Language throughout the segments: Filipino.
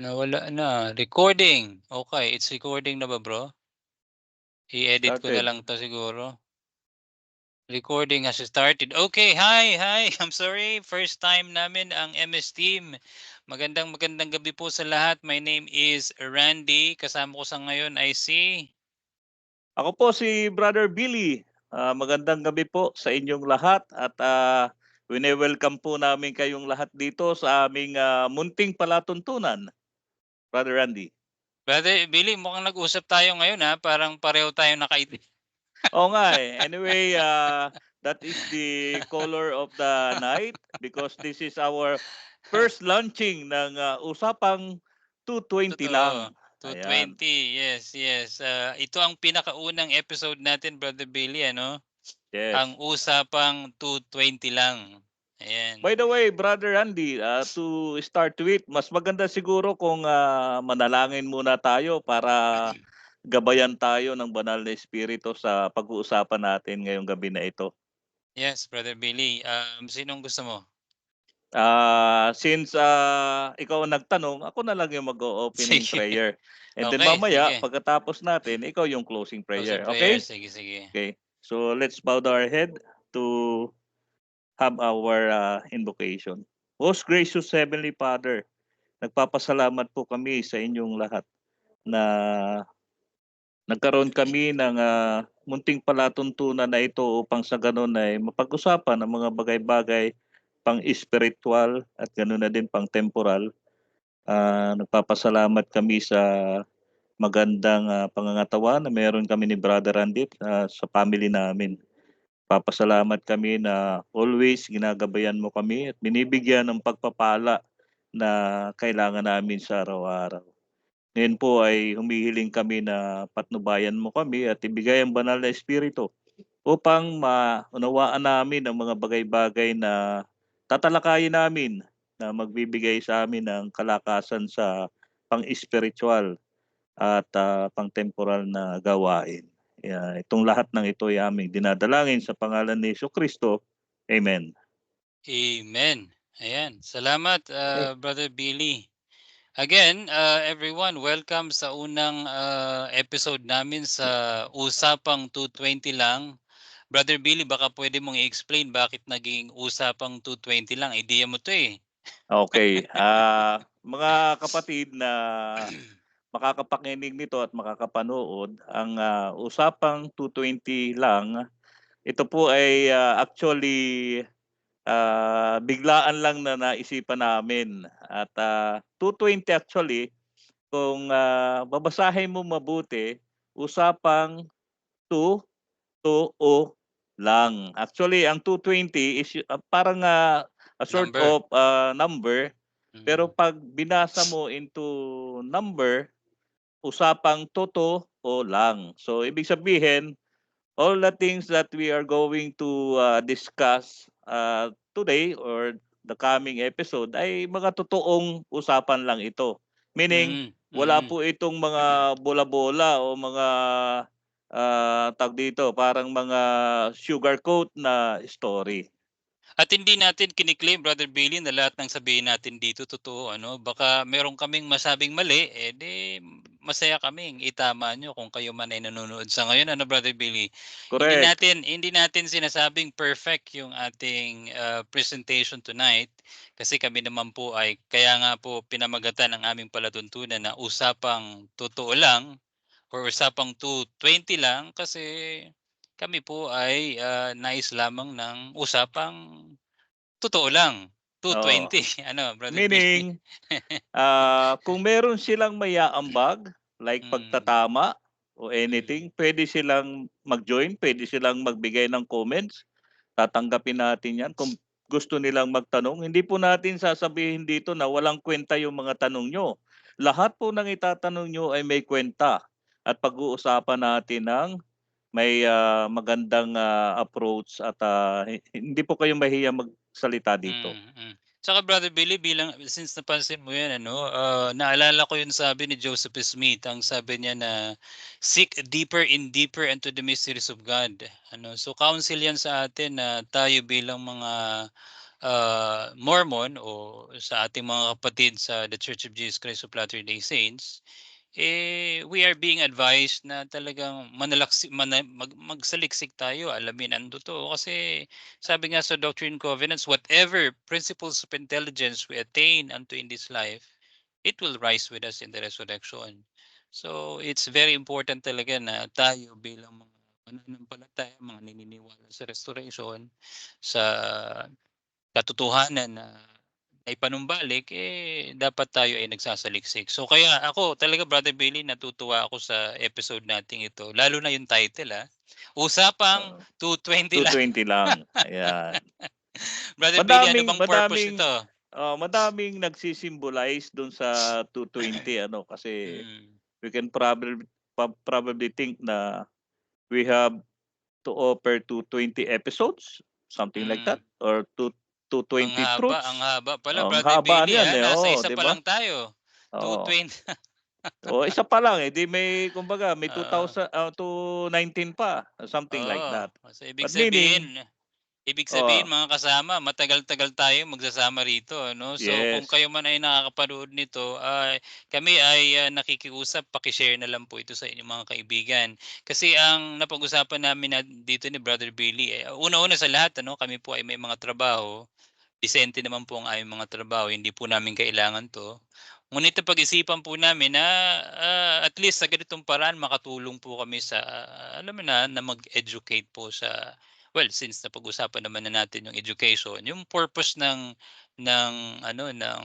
Nawala na. Recording. Okay, it's recording na ba, bro? I-edit ko na Started. lang 'to siguro. Recording has started. Okay, hi. I'm sorry, first time namin ang MS Team. Magandang gabi po sa lahat. My name is Randy. Kasama ko sa ngayon ay si... Ako po si Brother Billy. Magandang gabi po sa inyong lahat at wine-welcome po namin kayong lahat dito sa aming munting palatuntunan. Brother Randy. Brother Billy, mukhang nag-usap tayo ngayon ha. Parang pareho tayong nakaitim. Oo nga eh. Anyway, that is the color of the night because this is our first launching ng Usapang 220 Totoo. lang. Ayan. 220. Yes. Ito ang pinakaunang episode natin, Brother Billy, ano? Ang Yes. usapang 220 lang. Ayan. By the way, Brother Andy, to start with, mas maganda siguro kung manalangin muna tayo para gabayan tayo ng banal na espiritu sa pag-uusapan natin ngayong gabi na ito. Yes, Brother Billy. Sinong gusto mo? Since ikaw ang nagtanong, ako na lang yung mag-opening Sige. prayer. And then Okay, mamaya, sige. pagkatapos natin, ikaw yung closing Closing prayer. prayer. Okay? Sige. Okay. So let's bow our head to have our invocation. Most gracious Heavenly Father, nagpapasalamat po kami sa inyong lahat na nagkaroon kami ng munting palatuntunan na ito upang sa ganun ay mapag-usapan ang mga bagay-bagay pang-spiritual at ganun na din pang-temporal. Nagpapasalamat kami sa magandang pangangatawan na meron kami ni Brother Randy sa family namin. Papasalamat kami na always ginagabayan mo kami at binibigyan ng pagpapala na kailangan namin sa araw-araw. Ngayon po ay humihiling kami na patnubayan mo kami at ibigay ang banal na espiritu upang maunawaan namin ang mga bagay-bagay na tatalakayin namin na magbibigay sa amin ng kalakasan sa pang-spiritual at pang-temporal na gawain. Itong lahat ng ito ay aming dinadalangin sa pangalan ni Jesucristo. Amen. Amen. Ayan. Salamat, Okay. Brother Billy. Again, everyone, welcome sa unang episode namin sa Usapang 220 lang. Brother Billy, baka pwede mong i-explain bakit naging Usapang 220 lang. Idea mo to eh. Okay. Mga kapatid na makakapakinig nito at makakapanood, ang usapang 220 lang, ito po ay actually biglaan lang na naisipan namin. At 220 actually, kung babasahin mo mabuti, usapang 2 lang. Actually, ang 220 is parang a sort Number. of number. Pero pag binasa mo into number, usapang totoo lang. So, ibig sabihin, all the things that we are going to discuss today or the coming episode ay mga totoong usapan lang ito. Meaning, Mm, wala mm. po itong mga bola-bola o mga tag dito, parang mga sugarcoat na story. At hindi natin kini-claim, Brother Billy, na lahat ng sabihin natin dito totoo. Ano? Baka meron kaming masabing mali, masaya kaming itama nyo kung kayo man ay nanonood sa ngayon. Ano, Brother Billy? Hindi Correct. natin, hindi natin sinasabing perfect yung ating presentation tonight kasi kami naman po ay, kaya nga po pinamagatan ng aming palatuntunan na usapang totoo lang or usapang 220 lang kasi kami po ay nais lamang ng usapang totoo lang. Oo. 220. Ano, Brother Billy? Meaning, kung meron silang maiaambag, like Mm. pagtatama o Mm. anything, pwede silang mag-join, pwede silang magbigay ng comments. Tatanggapin natin yan kung gusto nilang magtanong. Hindi po natin sasabihin dito na walang kwenta yung mga tanong nyo. Lahat po ng itatanong nyo ay may kwenta. At pag-uusapan natin ng may magandang approach at hindi po kayo mahiya magsalita dito. Tsaka Brother Billy, bilang since napansin mo 'yan ano, naalala ko 'yung sabi ni Joseph Smith. Ang sabi niya na seek deeper into the mysteries of God. Ano, so counsel 'yan sa atin na tayo bilang mga Mormon o sa ating mga kapatid sa The Church of Jesus Christ of Latter-day Saints, we are being advised na talagang magsaliksik tayo, alamin ang totoo. Kasi sabi nga sa Doctrine and Covenants, whatever principles of intelligence we attain unto in this life, it will rise with us in the resurrection. So it's very important talaga na tayo bilang mga mananampalataya, mga naniniwala sa restoration, sa katotohanan na ay panumbalik, dapat tayo ay nagsasaliksik. So kaya ako talaga, Brother Billy, natutuwa ako sa episode nating ito. Lalo na yung title, Usapang Oo, 220 lang. 220 lang, ayan. Brother Billy, ano Madaming bang purpose madaming, nito? madaming nagsi-symbolize dun sa 220 ano, kasi Hmm, we can probably think na we have to offer 220 episodes, something like that, mm. or 220 Ang truths. haba pala, Ang Brother haba Billy, niyan, eh, nasa oo, isa 'di pa ba? lang tayo, Oo. 220. Oo, isa pa lang, eh, 'di may kumbaga may Oo, 2019 pa, something like oo. that. So ibig But meaning sabihin oo, mga kasama, matagal-tagal tayong magsasama rito ano. So kung yes, kayo man ay nakakapanood nito, kami ay, nakikiusap, paki-share na lang po ito sa inyong mga kaibigan. Kasi ang napag-usapan namin na dito ni Brother Billy, una-una sa lahat ano, kami po ay may mga trabaho. Disente naman po ang aming mga trabaho, hindi po namin kailangan 'to. Ngunit napag-isipan po namin na, at least sa ganitong paraan makatulong po kami sa, alam mo na mag-educate po sa well, since napag-usapan naman na natin yung education, yung purpose ng ano, ng,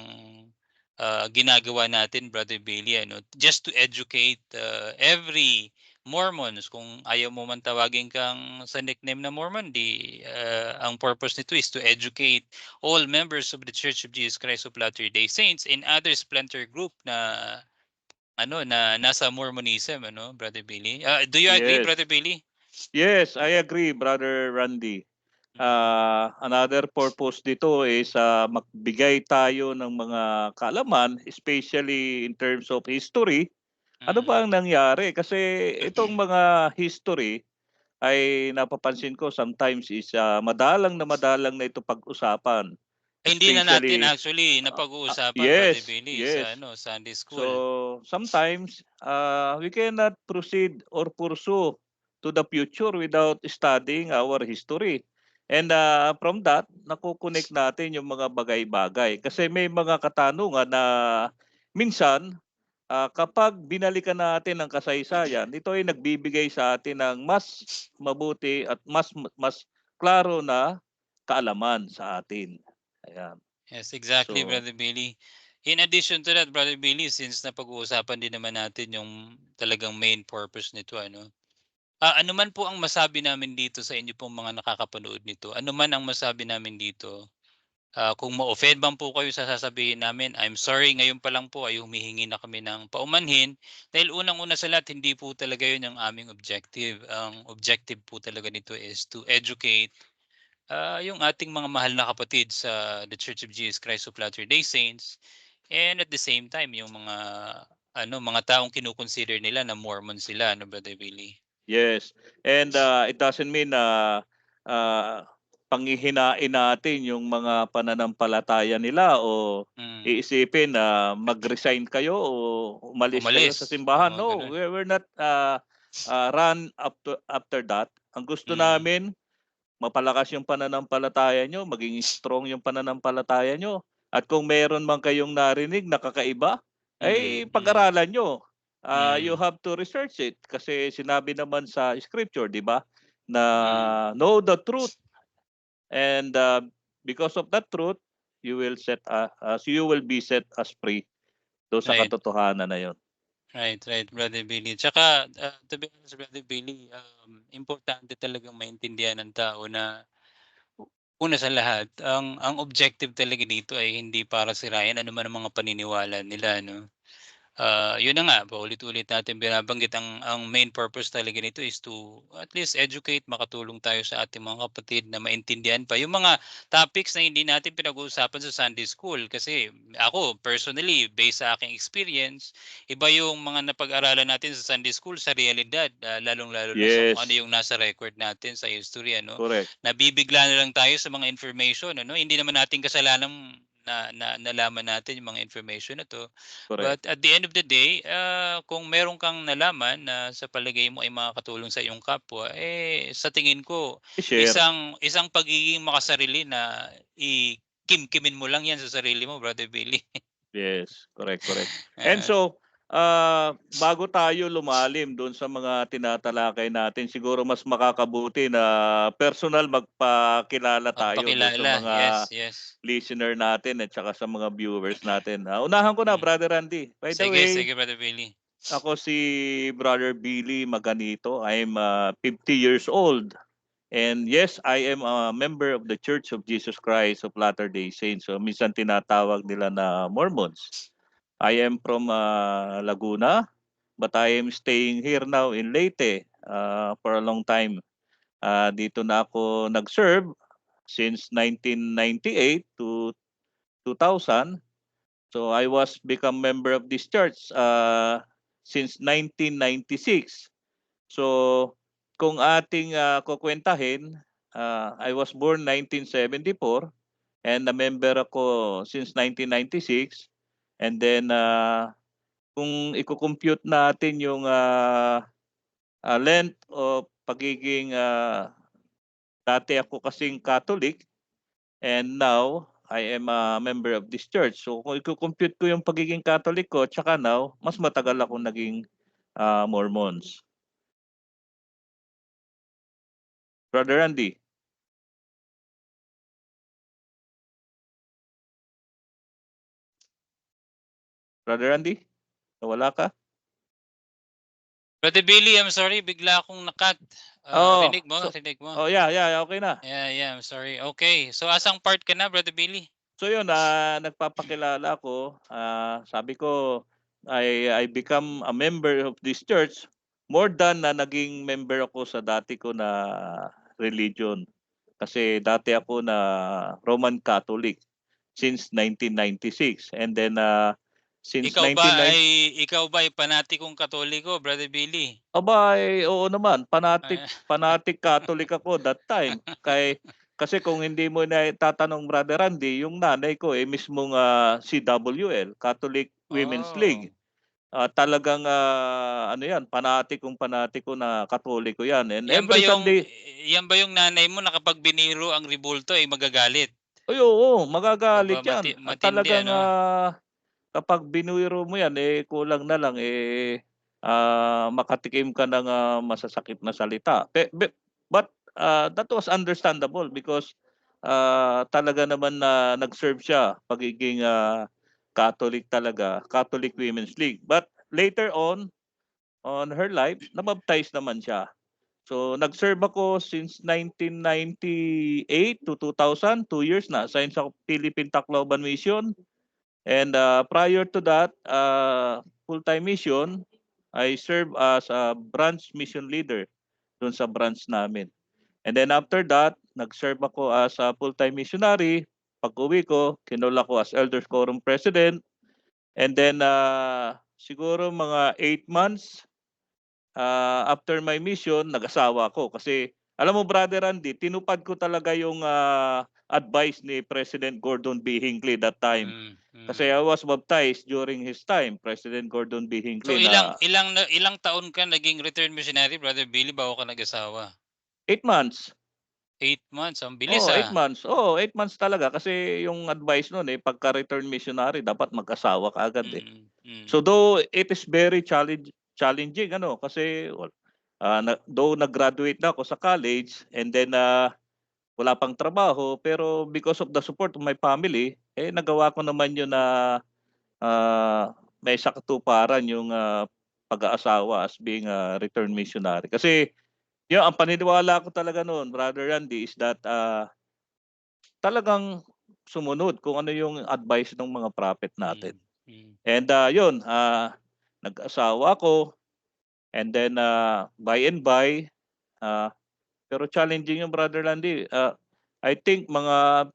ginagawa natin, Brother Billy, ano, just to educate, every Mormons. Kung ayaw mo man tawagin kang sa nickname na Mormon, ang purpose nito is to educate all members of the Church of Jesus Christ of Latter-day Saints and other splinter group na ano na nasa Mormonism, ano, Brother Billy. Do you agree, yes. Brother Billy? Yes, I agree, Brother Randy. Mm, Another purpose dito is, magbigay tayo ng mga kaalaman, especially in terms of history. Ano ba mm. ang nangyari? Kasi itong mga history ay napapansin ko sometimes is, madalang na ito pag-usapan. Ay hindi na natin Especially actually napag-uusapan, Brother yes, Billy, sa yes. ano, Sunday school. So sometimes, we cannot proceed or pursue to the future without studying our history. And, from that nako-connect natin yung mga bagay-bagay. Kasi may mga katanungan na minsan, kapag binalikan natin ang kasaysayan, ito ay nagbibigay sa atin ng mas mabuti at mas klaro na kaalaman sa atin. Ayan. Yes, exactly, So Brother Billy. In addition to that, Brother Billy, since napag-uusapan din naman natin yung talagang main purpose nito, ano, ano man po ang masabi namin dito sa inyo pong mga nakakapanood nito, ano man ang masabi namin dito, kung ma-offend man po kayo sa sasabihin namin, I'm sorry, ngayon pa lang po ay humihingi na kami ng paumanhin. Dahil unang-una sa lahat, hindi po talaga yun ang aming objective. Ang objective po talaga nito is to educate yung ating mga mahal na kapatid sa The Church of Jesus Christ of Latter-day Saints, and at the same time yung mga ano, mga taong kino-consider nila na Mormon sila, ano, Brother Billy? yes, and, it doesn't mean na, ah, panghihinain natin yung mga pananampalataya nila o Hmm, iisipin na mag-resign kayo o umalis kayo umalis, sa simbahan. oo, No, gano'n. we're not, run after that. Ang gusto Hmm, namin mapalakas yung pananampalataya niyo, maging strong yung pananampalataya niyo. At kung meron man kayong narinig na kakaiba, ay mm, mm, pag-aralan niyo. You mm, have to research it kasi sinabi naman sa scripture, 'di ba, na mm, know the truth and, because of that truth, you will be set as free do sa right. katotohanan na 'yon. Right, right, Brother Billy. Tsaka, to be honest, Brother Billy, importante talagang maintindihan ng tao na una sa lahat, ang objective talaga dito ay hindi para sirain ano man ang mga paniniwala nila, 'no? Yun na nga, paulit-ulit natin binabanggit ang main purpose talaga nito is to at least educate, makatulong tayo sa ating mga kapatid na maintindihan pa yung mga topics na hindi natin pinag-uusapan sa Sunday school. Kasi ako, personally, based sa aking experience, iba yung mga napag-aralan natin sa Sunday school sa realidad, lalong-lalo na sa kung ano Yes, yung nasa record natin sa history, ano. correct, Nabibigla na lang tayo sa mga information, ano. Hindi naman natin kasalanan na nalaman natin yung mga information na 'to. correct. But at the end of the day, kung meron kang nalaman na sa palagay mo ay makakatulong sa iyong kapwa, sa tingin ko I-share. isang pagiging makasarili na ikimkimin mo lang 'yan sa sarili mo, Brother Billy. Yes, correct, correct. And Oo, so, bago tayo lumalim do'n sa mga tinatalakay natin, siguro mas makakabuti na personal magpakilala tayo do'n sa magpakilala. mga Yes, yes. listener natin at saka sa mga viewers natin. Unahan ko na, Hmm. Brother Randy. By the Sige, way, sige, Brother Billy. ako si Brother Billy Maganito. I'm 50 years old. And yes, I am a member of the Church of Jesus Christ of Latter-day Saints. So minsan tinatawag nila na Mormons. I am from Laguna, but I am staying here now in Leyte for a long time. Dito na ako nag-serve since 1998 to 2000. So I was become member of this church since 1996. So kung ating kukwentahin, I was born 1974 and a member ako since 1996. And then kung iko-compute natin yung length o pagiging dati ako kasing Catholic and now I am a member of this church. So kung iko-compute ko yung pagiging Catholic ko tsaka now, mas matagal akong naging Mormons. Brother Andy, Brother Andy, nawala ka? Brother Billy, I'm sorry, bigla akong na-cut. Oo. Rinig mo, So, rinig mo? oh yeah, yeah, okay na. Yeah, yeah, I'm sorry. Okay, so asang part ka na, Brother Billy? So yun, nagpapakilala ako. Sabi ko, I become a member of this church more than na naging member ako sa dati ko na religion. Kasi dati ako na Roman Catholic since 1996. And then since 1990, Ikaw ba ay panatikong Katoliko, Brother Billy? oo naman, fanatic Ah, fanatic Catholic ako that time. Kasi kung hindi mo na tatanong Brother Randy, yung nanay ko mismong CWL, Catholic Women's oh. League. Talagang ano 'yan, panatiko na Katoliko 'yan. And Yan ba every yung Sunday, yan ba yung nanay mo na kapag biniro ang rebulto ay magagalit? ay oo, Aba magagalit 'yan. At matindi talagang ano? kapag binuiro mo 'yan, kulang na lang, makatikim ka ng masasakit na salita. But that was understandable because talaga naman na nag-serve siya, pagiging Catholic talaga, Catholic Women's League. But later on her life, nabaptize naman siya. So nag-serve ako since 1998 to 2000, 2 years na, assigned sa Philippine Tacloban Mission. And prior to that, full-time mission, I serve as a branch mission leader doon sa branch namin. And then after that, nag-serve ako as a full-time missionary. Pag-uwi ko, kinol ako as Elders Quorum President. And then siguro mga 8 months after my mission, nag-asawa ako. Kasi alam mo, Brother Randy, tinupad ko talaga yung advice ni President Gordon B. Hinckley that time. Hmm, Kasi hmm. I was baptized during his time, President Gordon B. So Hinckley, na ilang taon ka naging returned missionary, Brother Billy, bago ka nag-asawa? 8 months. 8 months, ang bilis, Oo, 8 ah. months. Oo, 8 months talaga kasi yung advice nun, pagka-return missionary dapat mag-asawa ka agad, eh. Mm, So mm. though it is very challenging ano, kasi though nag-graduate na ako sa college and then wala pang trabaho, pero because of the support of my family, nagawa ko naman yun na may sakatuparan yung pag-aasawa as being a return missionary. Kasi yun, ang paniniwala ko talaga noon, Brother Randy, is that talagang sumunod kung ano yung advice ng mga prophet natin. Hmm, hmm. And yun, nag-asawa ako, and then, by and by, pero challenging yung Brother Landy. I think mga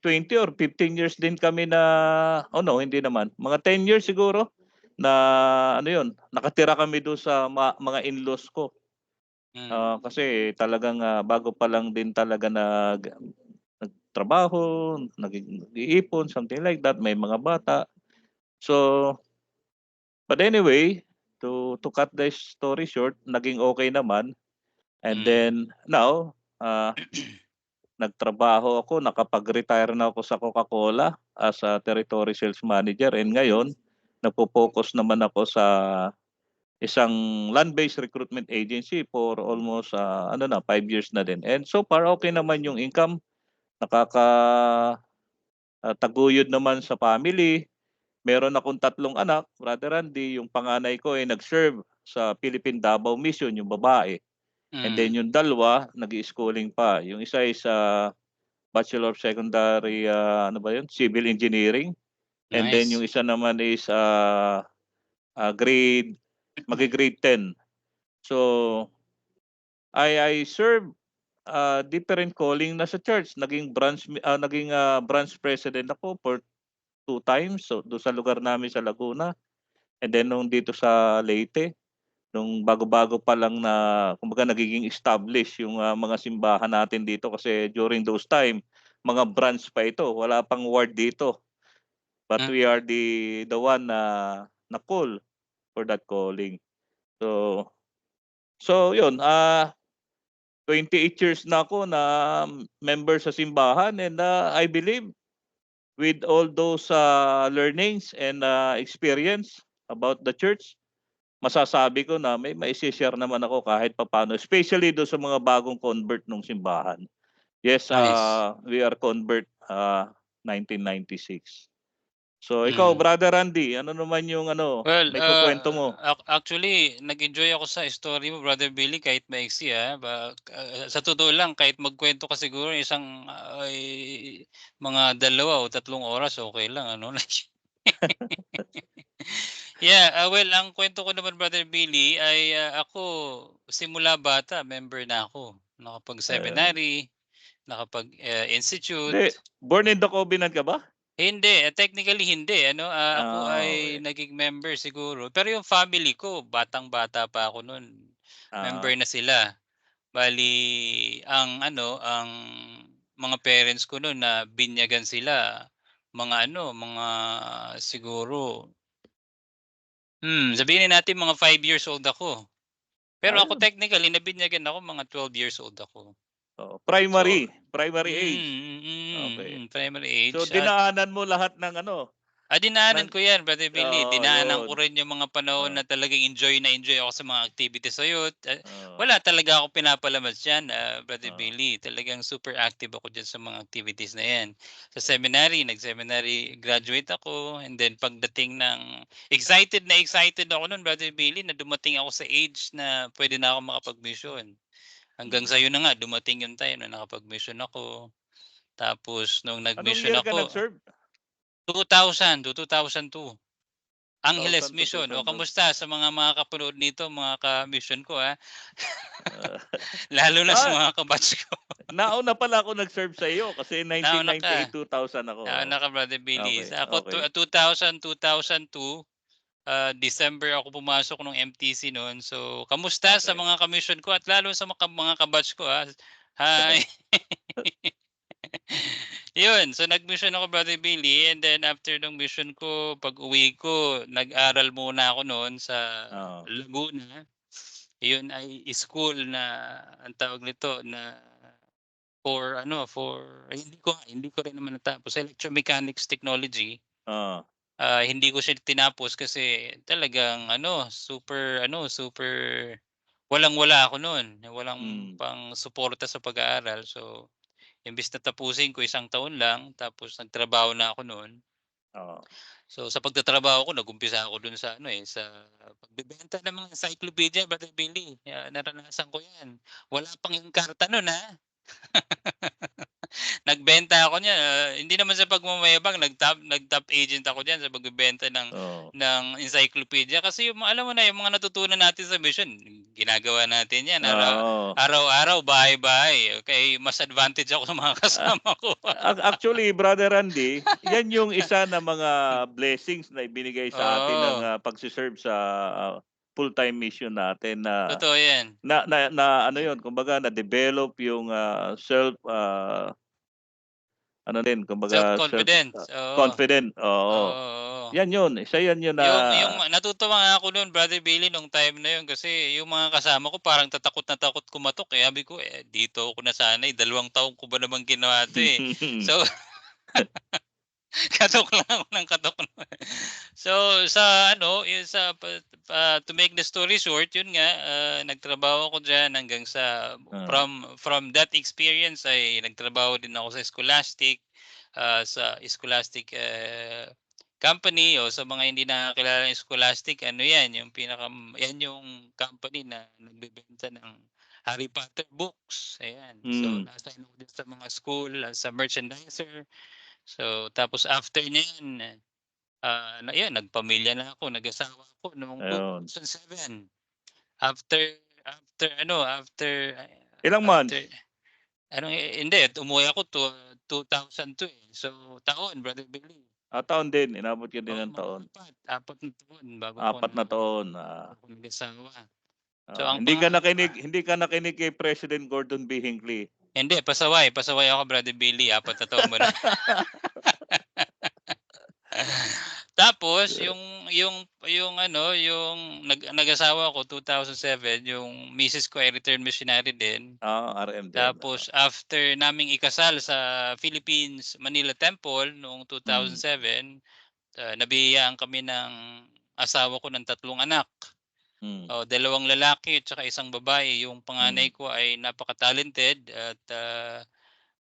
20 or 15 years din kami na, oh no, hindi naman. Mga 10 years siguro na ano yun, nakatira kami doon sa mga in-laws ko. Hmm. Kasi talagang bago pa lang din talaga nagtrabaho, nag-iipon, something like that, may mga bata. So, but anyway, to cut the story short, naging okay naman. And Hmm. then now, nagtrabaho ako, nakapag-retire na ako sa Coca-Cola as a territory sales manager, and ngayon nagpo-focus naman ako sa isang land-based recruitment agency for almost 5 years na din. And so far okay naman yung income, nakaka taguyod naman sa family. Meron akong 3 anak, Brother Randy. Yung panganay ko ay nag-serve sa Philippine Davao Mission, yung babae. And then Hmm. yung dalawa, nag-i-schooling pa. Yung isa is Bachelor of Secondary, ano ba yun? Civil Engineering. And then yung Nice. isa naman is grade, magi-grade 10. So, I serve different calling na sa church. Naging branch president ako for 2 times. So, doon sa lugar namin sa Laguna. And then nung dito sa Leyte, nung bago-bago pa lang na kumbaga nagiging established yung mga simbahan natin dito, kasi during those time mga branch pa ito, wala pang ward dito, but Hmm. we are the one na call for that calling. So yun, 28 years na ako na member sa simbahan, and I believe with all those learnings and experience about the church, masasabi ko na may mai-share naman ako kahit papaano, especially do sa mga bagong convert nung simbahan. Yes, Nice. we are convert 1996. So ikaw, Hmm. Brother Randy, ano naman yung Well, may kukuwento mo? actually nag-enjoy ako sa story mo, Brother Billy, kahit maiksi, sa totoo lang kahit magkuwento ka siguro isang, ay mga 2 o 3 oras, okay lang ano. Yeah, well ang kwento ko naman, Brother Billy, ay, ako simula bata member na ako. Eh, Nakapag-seminary, Hindi, institute. born in the covenant ka ba? Hindi, technically hindi ano, ako ay Okay. naging member siguro, pero yung family ko batang-bata pa ako nun, member Ah, na sila. Bale ang mga parents ko nun na binyagan sila, mga mga siguro, sabihin na natin mga 5 years old ako. Pero ako ayun. technically nabinyagan ako mga 12 years old ako. Oo, So primary age. Okay. primary So age at dinaanan mo lahat ng dinaanan ng ko 'yan, Brother Billy. Dinaanan yun. ko rin yung mga panahon Oo, na talagang enjoy na enjoy ako sa mga activities sa youth. oo, Wala talaga akong pinapalamas diyan, Brother oo. Billy. Talagang super active ako diyan sa mga activities na 'yan. Sa seminary, nag-seminary graduate ako, and then pagdating ng excited ako no'n, Brother Billy, na dumating ako sa age na puwede na akong makapag-mission. Hanggang Mm. sa'yo na nga dumating yung time na nakapag-mission ako. Tapos nung Anong nag-mission year ka ako, nag-serve? 2000 to 2002. Angeles 2000 to Mission, o 2002. kamusta sa mga kapanood nito, mga ka-mission ko, Ah, lalo na sa ah, mga ka-batch ko. nauna pala ako nag-serve sa iyo kasi Nauna ka, 1998, 2000 ako. nauna ka, Brother Billy. Okay, Ako okay. 2002, December ako pumasok nung MTC no'n. So, kamusta sa Okay. mga ka-mission ko at lalo sa mga ka-batch ko, Hi. 'Yun, so nag-mission ako, Brother Billy, and then after nung mission ko, pag-uwi ko, nag-aral muna ako no'n sa Oo. Laguna. 'Yun ay school na ang tawag nito na hindi ko rin naman natapos, Electromechanics Technology. Oo. Hindi ko siya tinapos kasi talagang super walang-wala ako no'n, walang Hmm. pang-suporta sa pag-aaral. So, imbes na tapusin ko 1 taon lang, tapos nagtrabaho na ako no'n. Oo. So, sa pagtatrabaho ko nag-umpisa ako do'n sa sa pagbebenta ng mga encyclopedia, Brother Billy. Naranasan ko 'yan. Wala pang Encarta no'n, Nagbenta ako niyan, hindi naman sa pagmamayabang, nag-top agent ako diyan sa pagbebenta Oo. ng encyclopedia kasi yung alam mo na yung mga natutunan natin sa mission, ginagawa natin 'yan Oo. araw-araw, bahay-bahay. Kaya mas advantage ako sa mga Ah, kasama ko. actually, Brother Randy, 'yan yung isa ng mga blessings na ibinigay sa atin ng, Oo, pagse-serve sa, full-time mission natin na totoo 'yan. ano 'yun, kumbaga na-develop yung, ano din kumbaga Self-confidence, oo. confident, oo. Oo, oo. 'Yan 'yun na Yung natutuwa nga ako no'n, Brother Billy, nung time na 'yun kasi yung mga kasama ko parang tatakot na takot kumatok, eh. Sabi ko, dito ako nasanay, 2 taon ko ba naman ginawa 'to, eh. So, katok lang ako ng katok nun. So, sa ano, yung sa to make the story short, yun nga, nagtrabaho ako diyan hanggang sa Oo. from that experience ay nagtrabaho din ako sa Scholastic, company o sa mga hindi nakakilala ng Scholastic, ano 'yan, yung 'yan yung company na nagbebenta ng Harry Potter books, ayan. So, Hmm. na-assign ako din sa mga school as a merchandiser. So, tapos after niyan, nagpamilya na ako, nag-asawa ako noong Ayun. 2007. After after ano, Ilang after months? hindi, umuwi ako 2002, eh. So, taon, Brother Billy. Taon din, inabot ka din Oo, ng mga taon. 4 na taon 4 na taon, bago ako nag-asawa. So, ang hindi ka nakinig kay President Gordon B. Hinckley. hindi, pasaway ako, Brother Billy, 4 na taon muna. Tapos yung ano, yung nag-asawa ako 2007, yung misis ko ay returned missionary din. RM din, Tapos after naming ikasal sa Philippines Manila Temple noong hmm, 2007, nabiyayaan kami ng asawa ko ng 3 anak. hmm, 2 lalaki at saka 1 babae. Yung hmm. panganay ko ay napaka-talented at,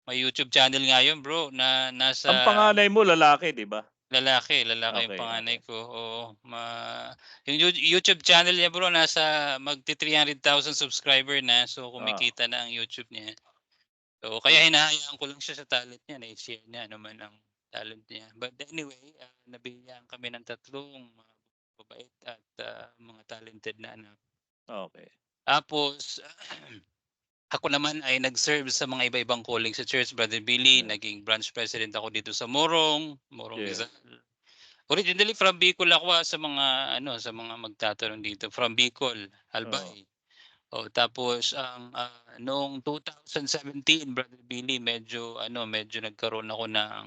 may YouTube channel nga yun, bro, na Ang nasa panganay mo lalaki, 'di ba? lalaki yung Okey, panganay okey. ko, oo. Yung YouTube channel niya, bro, nasa magti-300,000 subscriber na, so Wow, kumikita na ang YouTube niya. So good. kaya hinahayaan ko lang siya sa talent niya, na i-share niya naman ang talent niya. But anyway, nabiyayaan kami ng 3 mga mababait at, mga talented na anak. Okey, Tapos ako naman ay nag-serve sa mga iba-ibang calling sa church, Brother Billy. yeah, Naging branch president ako dito sa Morong yeah, Rizal. Originally from Bicol ako, sa mga ano, sa mga magtatanong dito, from Bicol, oo, Albay. Tapos noong 2017, Brother Billy, medyo nagkaroon ako ng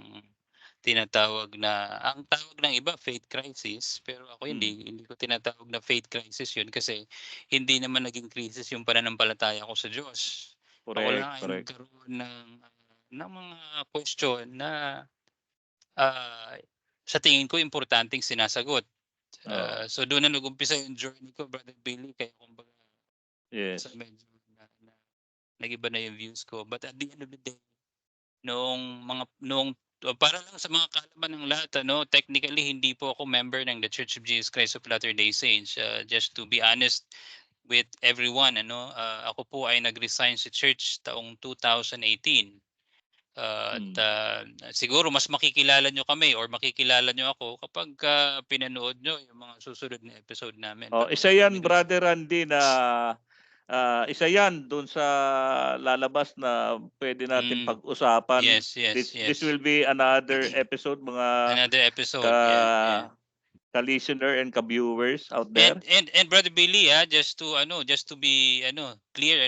tinatawag na, ang tawag ng iba faith crisis, pero ako hmm, hindi ko tinatawag na faith crisis 'yun kasi hindi naman naging crisis yung pananampalataya ko sa Diyos. Ako lang correct, ay correct. nagkaroon ng mga question na, ah, sa tingin ko importanteng sinasagot. Oo, So doon na nag-umpisa yung journey ko, Brother Billy, kaya kumbaga sa yes, medyo nag-iba na yung views ko. But at the end of the day, para lang sa mga kaalaman ng lahat, ano, technically hindi po ako member ng The Church of Jesus Christ of Latter-day Saints. Just to be honest with everyone, ano, ako po ay nag-resign sa church taong 2018. At hmm. siguro mas makikilala nyo kami or makikilala nyo ako kapag pinanood nyo yung mga susunod na episode namin. Oh, But isa ako po ay 'yan nag-resign. Brother Randy na, isa 'yan dun sa lalabas na puwede natin Mm, pag-usapan. yes, yes, This yes. will be another episode mga Another ka episode, yeah, yeah. ka-listener and ka-viewers out there. And Brother Billy, just to be clear,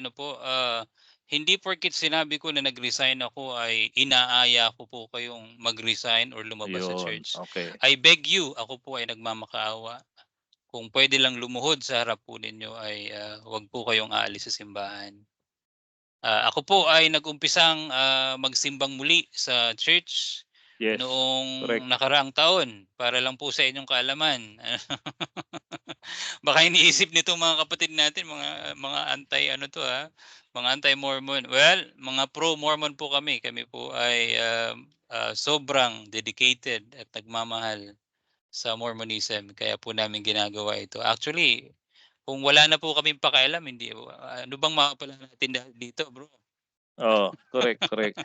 hindi porket sinabi ko na nag-resign ako ay inaaya ko po kayong mag-resign or lumabas sa Ayun, church. okey. I beg you, ako po ay nagmamakaawa. Kung pwede lang lumuhod sa harap po ninyo ay, 'wag po kayong aalis sa simbahan. Ako po ay nag-umpisang, magsimbang muli sa church Yes, noong correct. nakaraang taon, para lang po sa inyong kaalaman. Baka iniisip nitong mga kapatid natin, mga anti-ano 'to, mga anti-Mormon. Well, mga pro-Mormon po kami. Kami po ay, sobrang dedicated at nagmamahal sa Mormonism, kaya po namin ginagawa ito. Actually, kung wala na po kaming pakialam, hindi ano bang mapapala natin dito, bro? Oo, correct, correct.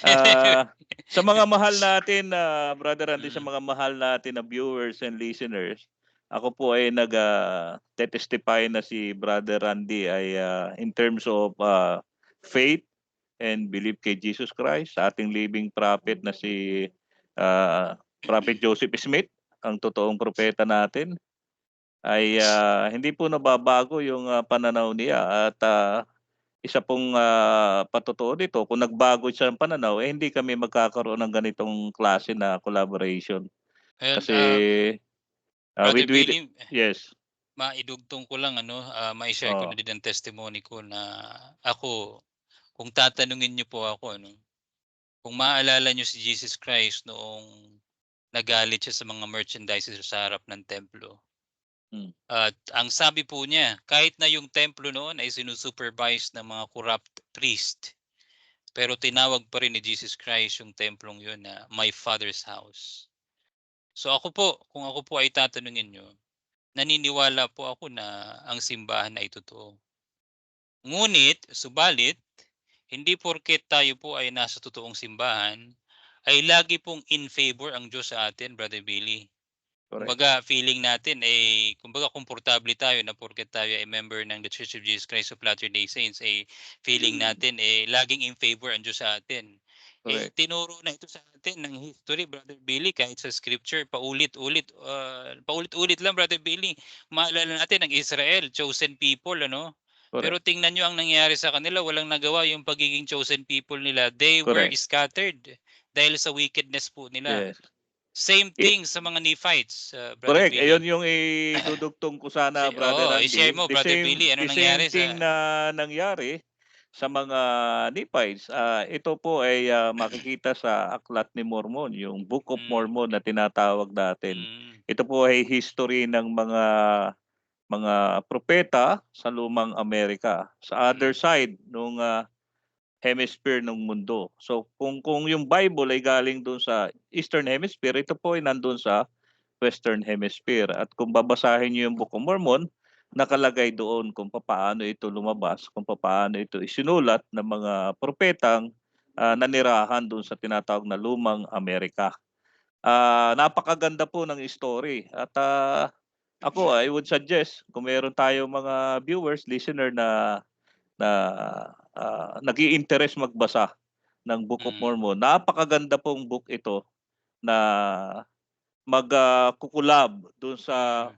Ah, sa mga mahal natin na Brother Randy, sa Mm, mga mahal natin na viewers and listeners, ako po ay te-testify na si Brother Randy ay, in terms of, faith and belief kay Jesus Christ, sa ating living prophet na si, Prophet Joseph Smith, ang totoong propeta natin, ay, hindi po nababago yung, pananaw niya at, isa pong, patotoo dito kung nagbago siya ng pananaw, hindi kami magkakaroon ng ganitong klase na collaboration. ayan, Kasi, Brother with Billy, yes, maidugtong ko lang ano, mai-share ko oo, na din ang testimony ko na ako, kung tatanungin niyo po ako ano, kung maaalala niyo si Jesus Christ noong nagalit siya sa mga merchandises sa harap ng templo. hmm, At ang sabi po niya, kahit na yung templo noon ay sinusupervise ng mga corrupt priest, pero tinawag pa rin ni Jesus Christ yung templong yun na my Father's house. So ako po, kung ako po ay tatanungin niyo, naniniwala po ako na ang simbahan ay totoo. Ngunit, subalit, hindi porket tayo po ay nasa totoong simbahan, ay lagi pong in favor ang Diyos sa atin, Brother Billy. correct. Kumbaga feeling natin, kumbaga komportable tayo na porket tayo ay member ng The Church of Jesus Christ of Latter-day Saints, feeling natin, laging in favor ang Diyos sa atin. Correct. Tinuro na ito sa atin ng history, Brother Billy, kahit sa scripture, paulit-ulit lang, Brother Billy. Maalala natin ang Israel, chosen people, ano? Pero Correct. tingnan nyo ang nangyari sa kanila, walang nagawa yung pagiging chosen people nila. They were Correct. scattered dahil sa wickedness po nila. Yes. Same I thing sa mga Nephites, Brother Correct, Billy. ayun yung idudugtong ko sana, Brother I-share Randy. mo, Brother Billy, ano The same nangyari thing sa na nangyari sa mga Nephites, ito po ay, makikita sa Aklat ni Mormon, yung Book of mm, Mormon na tinatawag natin. mm, Ito po ay history ng mga propeta sa lumang Amerika, sa other mm, side nung, hemisphere ng mundo. So kung yung Bible ay galing dun sa Eastern Hemisphere, ito po ay nandun sa Western Hemisphere. At kung babasahin niyo yung Book of Mormon, nakalagay doon kung papaano ito lumabas, kung papaano ito isinulat ng mga propetang, nanirahan doon sa tinatawag na Lumang Amerika. Napakaganda po ng story at, ako I would suggest kung meron tayong mga viewers, listener na, nag-i-interest magbasa ng Book of mm, Mormon, napakaganda pong book ito na kukulab dun mm,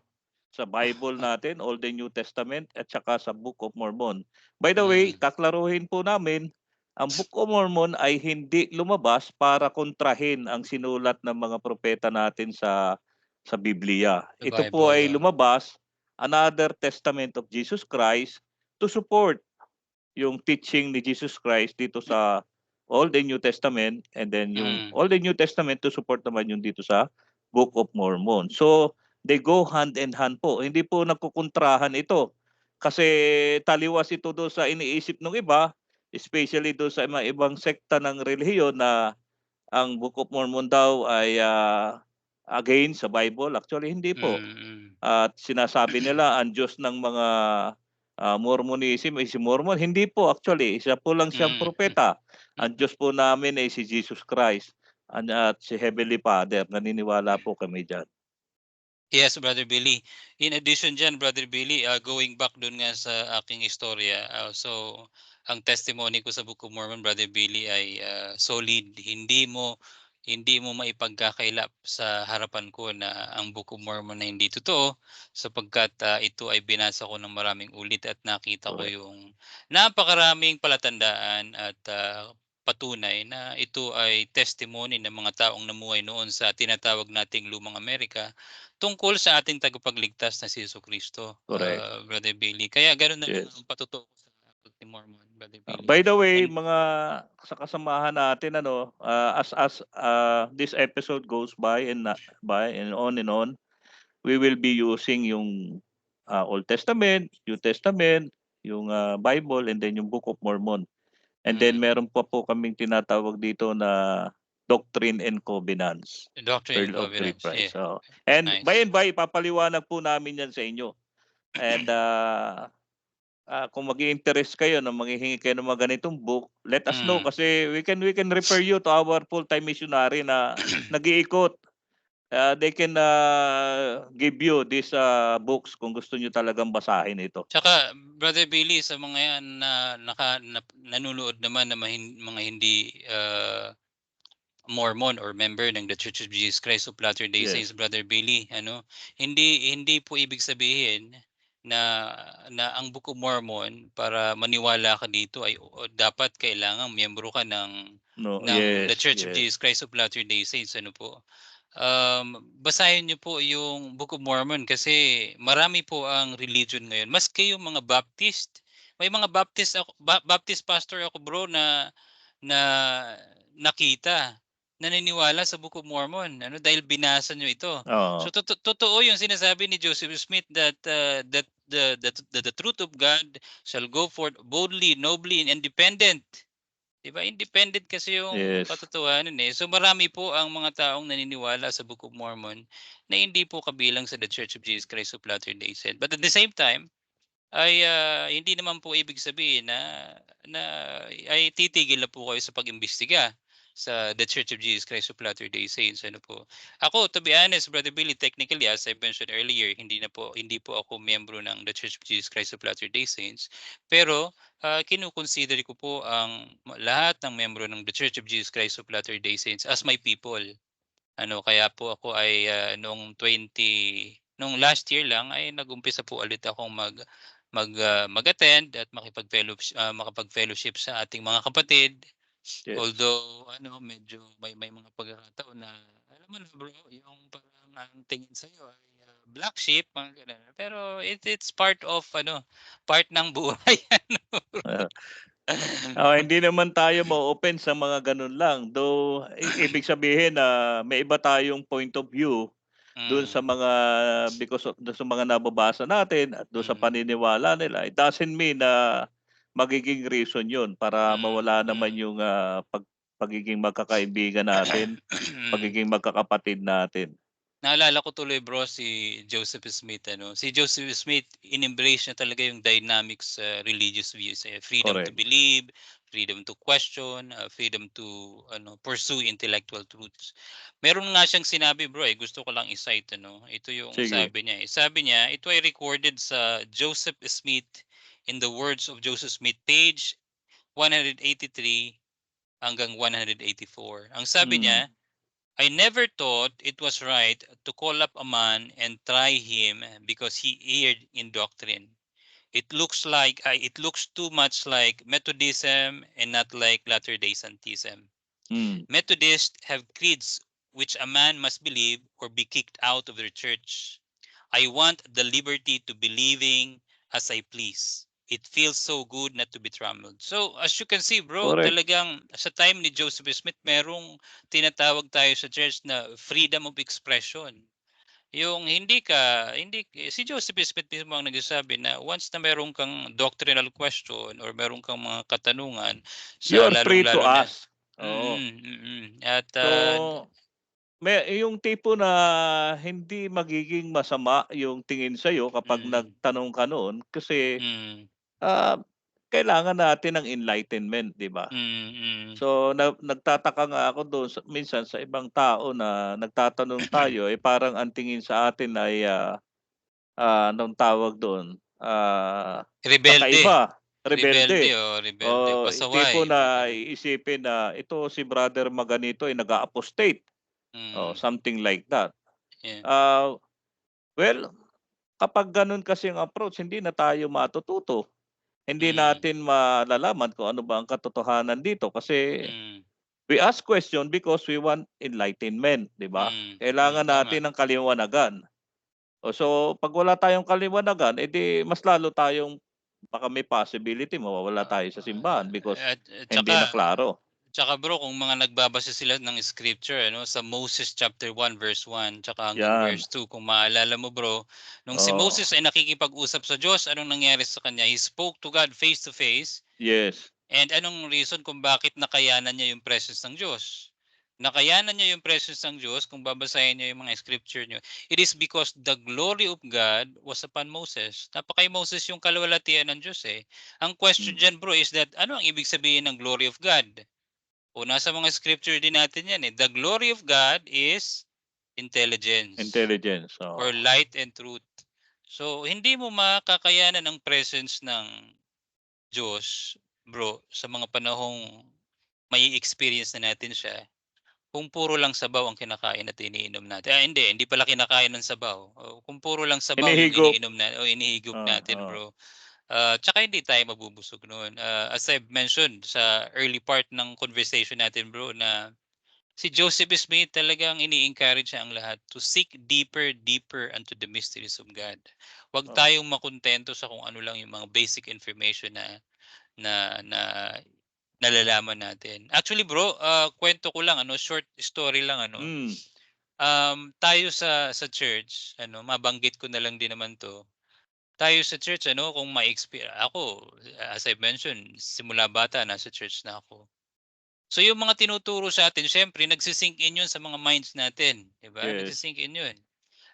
sa Bible natin, Old and New Testament at saka sa Book of Mormon. By the way, mm, kaklaruhin po namin, ang Book of Mormon ay hindi lumabas para kontrahin ang sinulat ng mga propeta natin sa Biblia. the Ito po Bible, ay lumabas, another testament of Jesus Christ to support yung teaching ni Jesus Christ dito sa Old and New Testament, and then yung mm, Old and New Testament to support naman yung dito sa Book of Mormon. So, they go hand in hand po. Hindi po nagkukontrahan ito. Kasi taliwas ito doon sa iniisip ng iba, especially doon sa mga ibang sekta ng relihiyon na ang Book of Mormon daw ay, against sa Bible. Actually, hindi po. mm, At sinasabi nila ang Diyos ng mga, Mormonism ay si Mormon. Hindi po actually, isa po lang siyang mm, propeta. mm. Ang Diyos po namin ay si Jesus Christ at si Heavenly Father. Naniniwala po kami diyan. Yes, Brother Billy. In addition diyan, Brother Billy, going back dun nga sa aking istorya, so ang testimony ko sa Book of Mormon, Brother Billy, ay solid. Hindi mo maipagkakaila sa harapan ko na ang Book of Mormon ay hindi totoo, sapagkat ito ay binasa ko ng maraming ulit at nakita ko Correct, yung napakaraming palatandaan at patunay na ito ay testimony ng mga taong namuhay noon sa tinatawag nating Lumang Amerika tungkol sa ating tagapagligtas na si Jesucristo, correct. Brother Billy. Kaya gano'n na lang Yes. ang patutuo ko sa Aklat ni Mormon, Brother Billy. By the way, And mga sa kasamahan natin ano, as this episode goes by and on, we will be using yung, Old Testament, New Testament, yung, Bible, and then yung Book of Mormon. And then mm, meron pa po kaming tinatawag dito na Doctrine and Covenants, Doctrine and Pearl of Great Covenants, yeah, Price, oo. that's And nice. by ipapaliwanag po namin 'yan sa inyo. And, kung mag-i-interest kayo na manghihingi kayo ng mga ganitong book, let us know Mm. kasi we can refer you to our full-time missionary na nag-iikot. They can, give you these, books kung gusto niyo talagang basahin ito. Tsaka Brother Billy, sa mga 'yan na nanonood naman na mga hindi, Mormon or member ng The Church of Jesus Christ of Latter-day Yes. Saints, Brother Billy, hindi po ibig sabihin na ang Book of Mormon para maniwala ka dito ay dapat kailangang miyembro ka No, ng The yes, Church of yes. Jesus Christ of Latter-day Saints, po. Basahin niyo po yung Book of Mormon kasi marami po ang religion ngayon. Maski yung mga Baptist, may mga Baptist pastor ako bro na nakita, naniniwala sa Book of Mormon dahil binasa niyo ito. So Oo, totoo yung sinasabi ni Joseph Smith that that the truth of God shall go forth boldly, nobly, and independent. 'Di ba? Independent kasi yung yes. katotohanan eh. So marami po ang mga taong naniniwala sa Book of Mormon na hindi po kabilang sa The Church of Jesus Christ of Latter-day Saints. But at the same time, ay hindi naman po ibig sabihin na ay titigil na po kayo sa pag-imbestiga sa The Church of Jesus Christ of Latter-day Saints. Po. Ako, to be honest, Brother Billy, technically, as I mentioned earlier, hindi po ako miyembro ng The Church of Jesus Christ of Latter-day Saints. Pero kinukonsider ko po ang lahat ng miyembro ng The Church of Jesus Christ of Latter-day Saints as my people. Kaya po ako ay nung last year lang ay nag-umpisa po ulit akong mag-attend at makapag-fellowship sa ating mga kapatid. Yes. Although medyo may mga pagkakataon na alam mo na bro, yung parang ang tingin sa iyo ay black sheep, mga ganun. Pero it's part ng buhay Ah, hindi naman tayo ma-o-open sa mga gano'n lang. Though ibig sabihin na may iba tayong point of view do'n sa Mm, mga because of do'n sa mga nababasa natin at do'n sa mm, paniniwala nila. It doesn't mean na magiging reason 'yun para mm, mawala naman mm. yung, pagiging magkakaibigan natin, Mm. pagiging magkakapatid natin. Naalala ko tuloy bro si Joseph Smith. Si Joseph Smith in-embrace niya talaga yung dynamics sa religious views, freedom to Correct. believe, freedom to question, freedom to pursue intellectual truths. Meron nga siyang sinabi bro, gusto ko lang i-cite ito yung Sige. sabi niya. Sabi niya, ito ay recorded sa Joseph Smith, in the words of Joseph Smith, page 183 hanggang 184. Ang sabi niya, Hmm, I never thought it was right to call up a man and try him because he erred in doctrine. It looks too much like Methodism and not like Latter-day Saintism. hmm. Methodists have creeds which a man must believe or be kicked out of their church. I want the liberty to believing as I please. It feels so good not to be trammeled. So, as you can see, bro, Correct. talagang sa time ni Joseph Smith, merong tinatawag tayo sa church na freedom of expression. Yung hindi si Joseph Smith mismo ang nagsasabi na once na meron kang doctrinal question or meron kang mga katanungan You sa are free to lalong-lalo na ask. Oo. At So, yung tipo na hindi magiging masama yung tingin sa'yo kapag mm, nagtanong ka noon kasi, mm, ah, kailangan natin ng enlightenment, 'di ba? mm, mm. So, nagtataka nga ako do'n minsan sa ibang tao na nagtatanong tayo, parang ang tingin sa atin ay, anong tawag do'n, Rebelde. kakaiba, rebelde. Rebelde, O pasaway, tipo mga na gano'n. iisipin na ito si brother maganito ay nag-a-apostate, Mm, something like that. yeah, Ah, well, kapag gano'n kasi ang approach hindi na tayo matututo. Hindi mm, natin malalaman kung ano ba ang katotohanan dito kasi mm, we ask question because we want enlightenment, 'di ba? Kailangan tama. natin ng kaliwanagan. So 'pag wala tayong kaliwanagan, mas lalo tayong baka may possibility mawawala Ah, tayo sa simbahan because at hindi na klaro. tsaka bro kung mga nagbabase sila ng scripture sa Moses chapter 1 verse 1 tsaka hanggang verse 'Yan, 2 kung maalala mo bro, nung si oo. Moses ay nakikipag-usap sa Diyos, anong nangyari sa kanya? He spoke to God face to face. Yes, And anong reason kung bakit nakayanan niya yung presence ng Diyos? nakayanan niyo yung presence ng Diyos kung babasahin niyo yung mga scripture niyo, it is because the glory of God was upon Moses. Napakay Moses yung kaluwalhatian ng Diyos eh. Ang question Hmm, diyan bro is that ano ang ibig sabihin ng glory of God? O nasa mga scripture din natin yan eh. The glory of God is intelligence intelligence, or oo. light and truth. So hindi mo makakayanan ang presence ng Diyos bro sa mga panahong may experience na natin siya kung puro lang sabaw ang kinakain at iniinom natin. Hindi pala kinakain ng sabaw. Kung puro lang sabaw yung Hinihigop, iniinom na o inihigop natin, oo. bro. Tsaka hindi tayo mabubusog noon. As I've mentioned sa early part ng conversation natin, bro, na si Joseph Smith talagang ini-encourage siya ang lahat to seek deeper, deeper unto the mysteries of God. Huwag Oo. tayong makontento sa kung ano lang yung mga basic information na nalalaman natin. Actually bro, kwento ko lang ano, short story lang ano. Hmm, Tayo sa church, ano, mabanggit ko na lang din naman 'to. Tayo sa church ano, kung ako, as I mentioned, simula bata nasa church na ako. So yung mga tinuturo sa atin siyempre in yun sa mga minds natin, 'di ba? yes, In yun.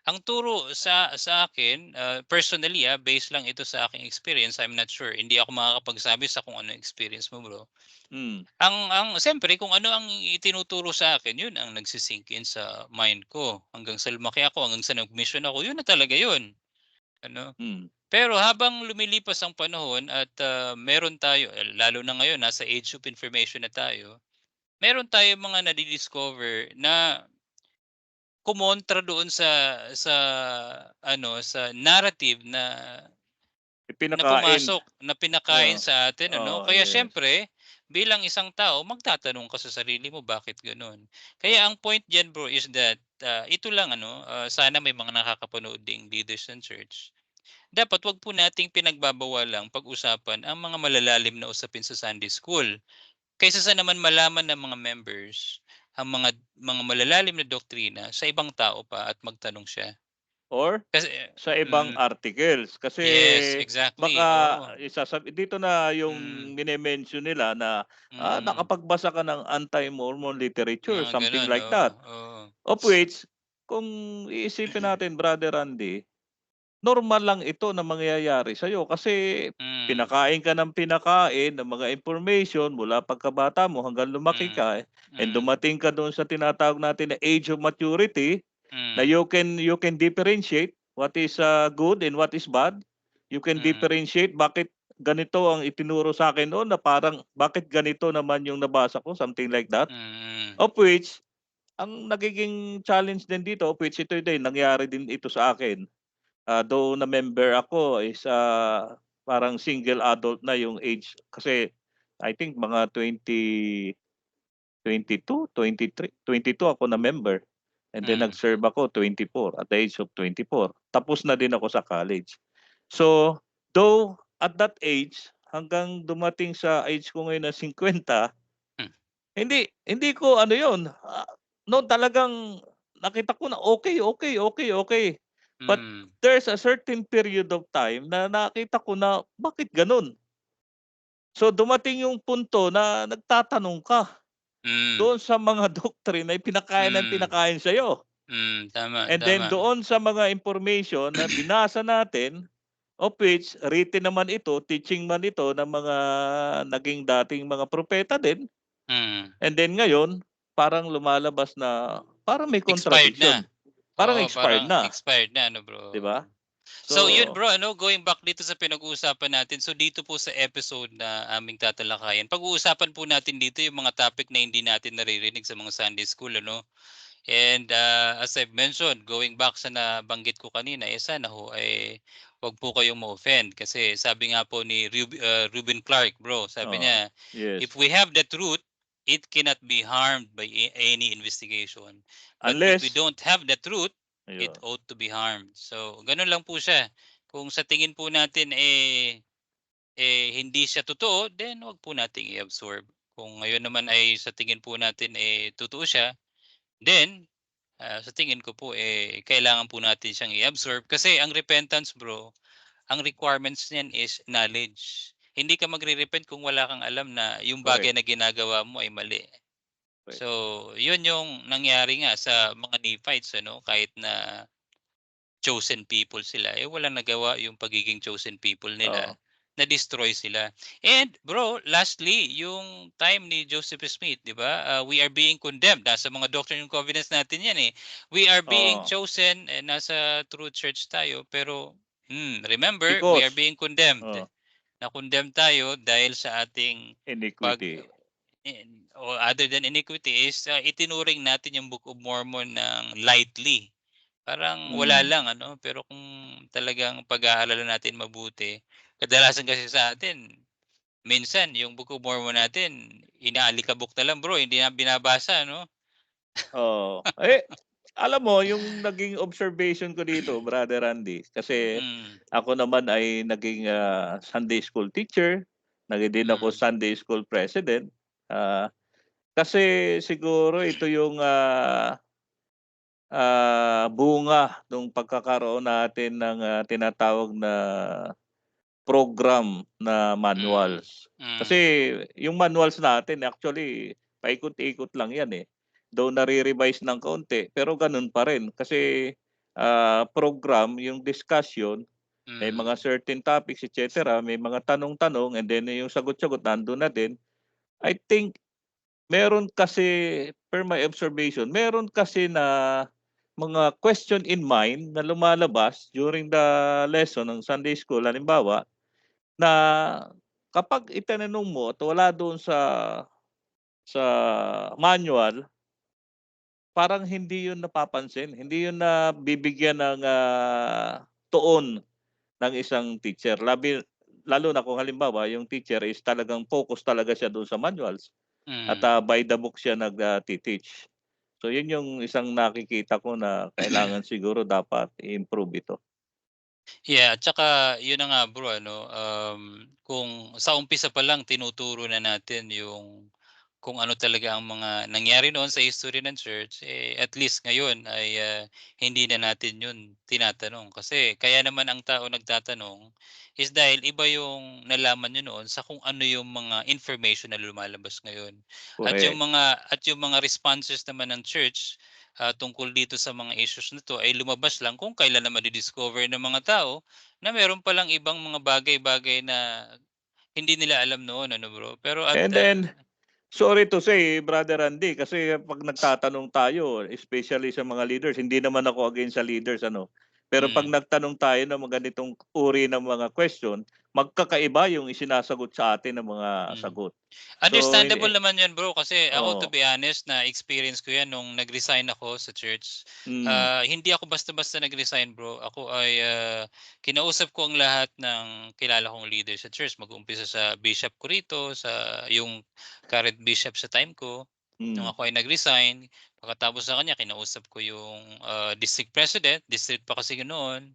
Ang turo sa akin, personally, based lang ito sa aking experience, I'm not sure, hindi ako makakapagsabi sa kung ano yung experience mo bro. hmm, Ang siyempre kung ano ang itinuturo sa akin yun ang in sa mind ko. Hanggang sa lumaki ako, hanggang sa nag-mission ako, yun na talaga yun, ano. hmm. Pero habang lumilipas ang panahon at, meron tayo, lalo na ngayon nasa age of information na tayo, meron tayong mga nadi-discover na kumontra doon sa ano, sa narrative na Ipinakain, na pinakain oo, sa atin ano. Kaya yes. siyempre, bilang isang tao magtatanong ka sa sarili mo bakit gano'n. Kaya ang point diyan bro is that, ito lang ano, sana may mga nakakapanood ding leaders ng church. Dapat 'wag po nating pinagbabawalang pag-usapan ang mga malalalim na usapin sa Sunday school. Kaysa sa naman malaman ng mga members ang mga malalalim na doktrina sa ibang tao pa at magtanong siya. Or Kasi sa ibang articles. Kasi yes, exactly, baka oo. dito na yung Mm. mine-mention nila na, Mm, nakapagbasa ka ng anti-Mormon literature, mga something gano'n, like oo, that. oo. Of which, kung iisipin natin Brother Randy, normal lang ito na mangyayari sa'yo kasi Hmm, pinakain ka ng pinakain ng mga information mula pagkabata mo hanggang lumaki hmm, ka, and hmm, dumating ka doon sa tinatawag natin na age of maturity na hmm, you can differentiate what is, good and what is bad. You can mm, differentiate bakit ganito ang itinuro sa akin noon na parang bakit ganito naman yung nabasa ko, something like that. mm, Of which, ang nagiging challenge din dito, of which ito din nangyari din ito sa akin. Though na member ako is, parang single adult na yung age kasi I think mga 22 ako na member, and then hmm, nag-serve ako 24 at the age of 24. Tapos na din ako sa college. So, though at that age, hanggang dumating sa age ko ngayon na 50, hmm, hindi ko ano 'yun, noon talagang nakita ko na okay, okay, okay, okay. But hmm, there's a certain period of time na nakita ko na bakit gano'n? So, dumating yung punto na nagtatanong ka hmm, doon sa mga doctrine na pinakain ng hmm, pinakain sa'yo. tama, And then tama. doon sa mga information na binasa natin, of which written naman ito, teaching man ito ng mga naging dating mga propeta din. Hmm, And then ngayon, parang lumalabas na parang may expired na. contradiction. Parang Oo, expired parang na, expired na ano 'di bro. ba? So yun So, bro ano, going back dito sa pinag-uusapan natin. So dito po sa episode na aming tatalakayin, pag-uusapan po natin dito yung mga topic na hindi natin naririnig sa mga Sunday school ano. And, as I've mentioned, going back sa nabanggit ko kanina, sana ho ay 'wag po kayong ma-offend kasi sabi nga po ni Ruben Clark bro, sabi oo, niya, yes. "If we have the truth, it cannot be harmed by any investigation. But if we Unless don't have the truth, it ayun, ought to be harmed." So, gano'n lang po siya. Kung sa tingin po natin, hindi siya totoo, then 'wag po nating i-absorb. Kung ngayon naman ay sa tingin po natin, totoo siya, then sa tingin ko po, kailangan po natin siyang i-absorb kasi ang repentance bro, ang requirements niyan is knowledge. Hindi ka magre-repent kung wala kang alam na yung bagay correct, na ginagawa mo ay mali. Correct. So, yun yung nangyari nga sa mga Nephites ano, kahit na chosen people sila, eh, walang nagawa yung pagiging chosen people nila, Oo, na-destroy sila. And bro, lastly, yung time ni Joseph Smith, 'di ba? We are being condemned. Nasa mga Doctrine and Covenants natin 'yan eh. We are being oo. chosen, eh, nasa true church tayo, pero remember, we are Because being condemned. oh, Na-condemn tayo dahil sa ating pag iniquity. o other than iniquity is itinuring natin yung Book of Mormon ng lightly. Parang wala Hmm, lang ano, pero kung talagang pag-aaralan natin mabuti, kadalasan kasi sa atin, minsan yung Book of Mormon natin inaalikabok na lang bro, hindi na binabasa 'no? oo. Eh, alam mo yung naging observation ko dito, Brother Randy, kasi Hmm, ako naman ay naging, Sunday school teacher, naging din ako hmm, Sunday school president. Kasi siguro ito yung, bunga nung pagkakaroon natin ng, tinatawag na program na hmm, manuals. Kasi hmm, yung manuals natin actually paikot-ikot lang 'yan, eh. Though nare-revise ng kaunti, pero gano'n pa rin kasi, program yung discussion, may mga hmm, certain topics et cetera, may mga tanong-tanong and then yung sagot-sagot nandun na din. I think meron kasi per my observation, meron kasi na mga question in mind na lumalabas during the lesson ng Sunday school. Halimbawa, na kapag itinanong mo at wala doon sa manual, parang hindi 'yun napapansin, hindi 'yun nabibigyan ng, tuon ng isang teacher. Lalo na kung halimbawa yung teacher is talagang focus talaga siya doon sa manuals at, hmm. by the book siya te-teach. So 'yun yung isang nakikita ko na kailangan siguro dapat i-improve ito. Yeah, at saka yun na nga bro ano, kung sa umpisa pa lang tinuturo na natin yung kung ano talaga ang mga nangyari noon sa history ng church, eh, at least ngayon ay, hindi na natin yun tinatanong. Kasi kaya naman ang tao nagtatanong is dahil iba yung nalaman niyo noon sa kung ano yung mga information na lumalabas ngayon. Correct. At yung mga responses naman ng church tungkol dito sa mga issues na 'to ay lumabas lang kung kailan na madi-discover ng mga tao na meron palang ibang mga bagay-bagay na hindi nila alam noon ano bro. Pero And then, sorry to say, Brother Randy, kasi 'pag nagtatanong tayo, especially sa mga leaders, hindi naman ako against sa leaders ano. Pero 'pag hmm. nagtanong tayo ng mga ganitong uri ng mga question, magkakaiba yung isinasagot sa atin ng mga Hmm. sagot. So, Understandable naman 'yan bro, kasi ako to oo, be honest na experience ko 'yan nung nag-resign ako sa church. hmm, Hindi ako basta-basta nag-resign bro, ako ay, kinausap ko ang lahat ng kilala kong leader sa church. Mag-umpisa sa bishop ko rito, sa yung current bishop sa time ko, nung hmm, ako ay nag-resign. Pagkatapos sa kanya kinausap ko yung, district president, district pa kasi noon.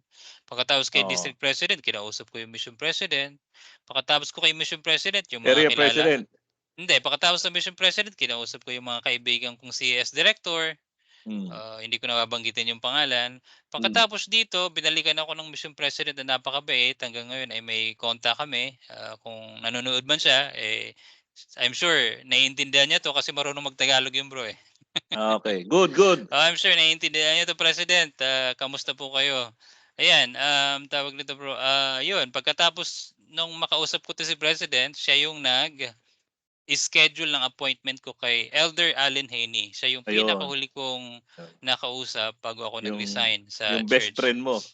Pagkatapos kay oo. district president kinausap ko yung mission president. Pagkatapos ko kay mission president yung mga Area kilala President, hindi, pagkatapos ng mission president kinausap ko yung mga kaibigan kong CS director, hmm, hindi ko na babanggitin yung pangalan. hmm, Pagkatapos dito binalikan ako ng mission president na napakabait, hanggang ngayon ay may contact kami, kung nanonood man siya, eh, I'm sure naiintindihan niya 'to kasi marunong mag-Tagalog yun bro, eh. okey, good, good. I'm sure naiintindihan niyo 'to president, kamusta po kayo? Ayan, tawag nito bro, yun pagkatapos nung makausap ko 'to si president, siya yung schedule ng appointment ko kay Elder Allen Haney. Siya yung Ayun, pinakahuli kong nakausap bago ako yung nag-resign sa yung best church. friend mo,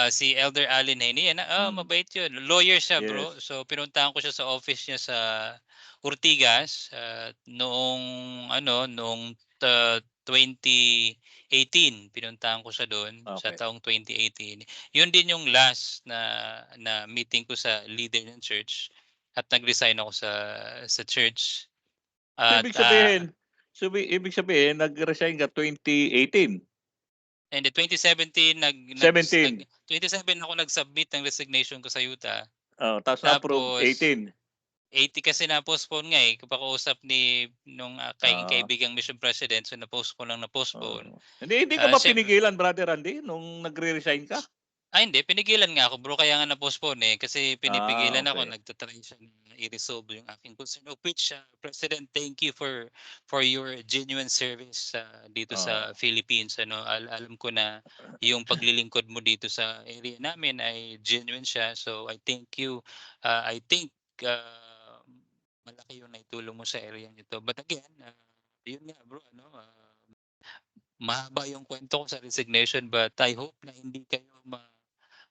Si Elder Allen Haney, yan, hmm, mabait yun. Lawyer siya bro. yes, So pinuntahan ko siya sa office niya sa Ortigas noong noong 2018. Pinuntahan ko siya doon sa okey. taong 2018. Yun din yung last na na meeting ko sa leader ng church at nag-resign ako sa church So, at ibig sabihin nag-resign ka 2018, and then 2017 17, 2007 ako nag-submit ng resignation ko sa Utah. oh, tapos na-approve Tapos 18, 80 kasi na-postpone nga, eh, pagkausap ni nung, oo, kaibigang mission president, so na-postpone ng na-postpone. oo. Hindi ka ba Siyempre pinigilan Brother Randy nung nagre-resign ka? Hindi pinigilan nga ako bro kaya nga na-postpone, kasi pinipigilan ako, Okay. nagta-try siya na i-resolve yung aking concern, of which, President, thank you for your genuine service, dito sa Oo. Philippines ano. Alam ko na yung paglilingkod mo dito sa area namin ay genuine siya. So I thank you. I think, malaki yung naitulong mo sa area nito. But again, yun nga bro ano, mahaba yung kwento ko sa resignation, but I hope na hindi kayo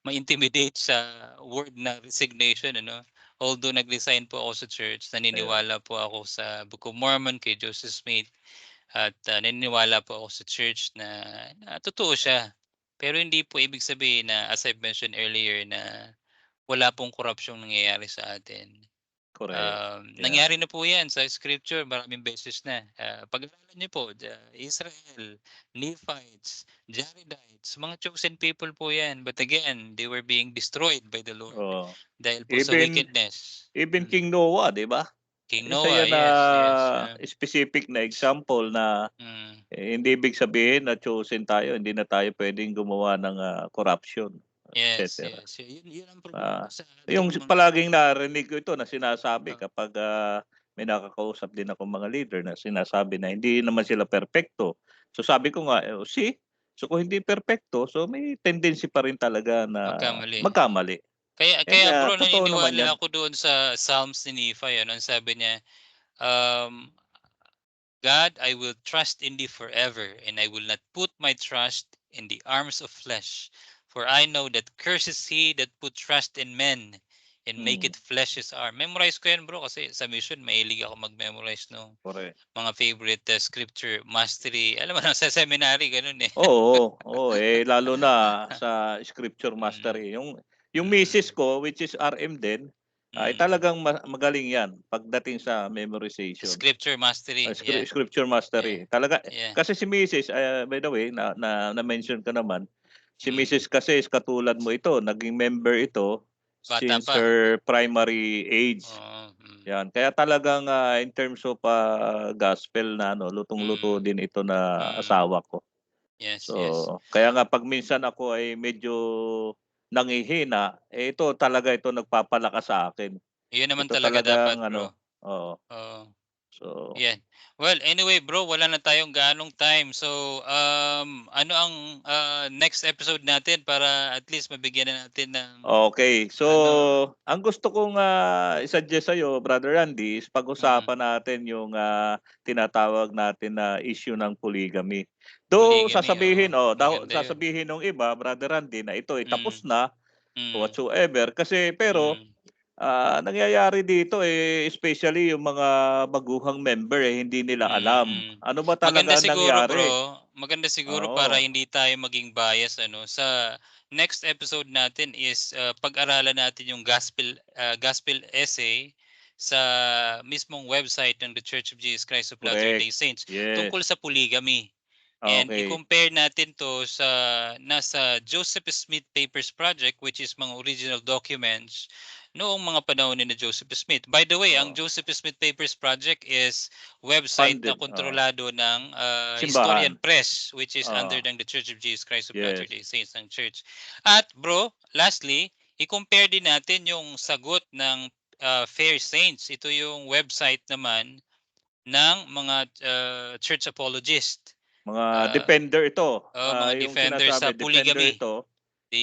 ma-intimidate sa word na resignation ano. Although nag-resign po ako sa church, Yeah. naniniwala po ako sa Book of Mormon kay Joseph Smith, at naniniwala po ako sa church na totoo siya. Pero hindi po ibig sabihin na, as I've mentioned earlier, na wala pong korapsyong nangyayari sa atin. Correct. Nangyari Yeah. na po 'yan sa scripture maraming beses na. Pag-aralan niyo po, Israel, Nephites, Jaredites, mga chosen people po 'yan. But again, they were being destroyed by the Lord Oo. dahil po sa Even wickedness. even Mm. King Noah, 'di ba? King Isa Noah, yan na yes, yes. specific na example na, Mm, hindi ibig sabihin na chosen tayo, hindi na tayo puwedeng gumawa ng, corruption, et yes, cetera. yes. Yun ang problema Ah, sa yung ating mga palaging narinig ko ito na sinasabi uh, kapag, may nakakausap din akong mga leader na sinasabi na hindi naman sila perpekto. So sabi ko nga, see? So kung hindi perpekto, so may tendency pa rin talaga na magkamali. magkamali. Kaya And, kaya bro, totoo naman naniniwala 'yan. ako doon sa Psalms ni Nephi ano, ang sabi niya, um God, I will trust in thee forever, and I will not put my trust in the arms of flesh. For I know that cursed is he that put trust in men and make Mm, it flesh his arm. Memorize ko yan bro, kasi sa mission mahilig ako mag-memorize ng correct. mga favorite scripture mastery. Alam mo na, sa seminary, ganun eh. Oo, oo, lalo na sa scripture mm, mastery. Yung misis mm, ko which is RM din, ay mm. talagang magaling 'yan pagdating sa memorization. Scripture mastery, yeah, Scripture yeah, mastery. Talaga yeah. kasi si misis, by the way na-mention ko naman, si Mm. misis kasi is katulad mo ito, naging member ito Bata since pa. her primary age. Oo, 'Yan, kaya talagang, in terms of, gospel na ano, lutong-luto mm, din ito na mm. asawa ko. Yes, So, yes. kaya nga 'pag minsan ako ay medyo nanghihina, ito talaga ito nagpapalakas sa akin. Yun naman Ito talaga dapat talagang bro. ano, oo. Oo, So, 'yan. Well, anyway bro, wala na tayong gaanong time. So, ano ang, next episode natin para at least mabigyan na natin ng okay. So, ano, ang gusto kong, i-suggest sa'yo, Brother Randy, is mm, pag-usapan natin yung, tinatawag natin na issue ng polygamy. Though polygamy, oo. sasabihin, Maganda 'yun. sasabihin nung iba, Brother Randy, na ito ay tapos Mm, na, mm, whatsoever. Kasi pero mm, nangyayari dito, especially yung mga baguhang member, hindi nila alam. mm. Ano ba Maganda talaga ang siguro nangyari? bro, maganda siguro para Oo, hindi tayo maging bias ano, sa next episode natin is, pag-aralan natin yung gospel essay sa mismong website ng The Church of Jesus Christ of Latter-day correct. Saints tungkol Yes. sa polygamy. And Okay. i-compare natin 'to sa nasa Joseph Smith Papers Project, which is mga original documents noong mga panahon ni Joseph Smith. By the way, ang Oo, Joseph Smith Papers Project is website na funded, kontrolado ng, simbahan. Historian Press, which is under Oo, ng The Church of Jesus Christ of yes. Latter-day Saints ng church. At bro, lastly, i-compare din natin yung sagot ng, Fair Saints. Ito yung website naman ng mga, church apologist. Mga Ah, defender ito, mga yung defender sa sinasabi defender polygamy, ito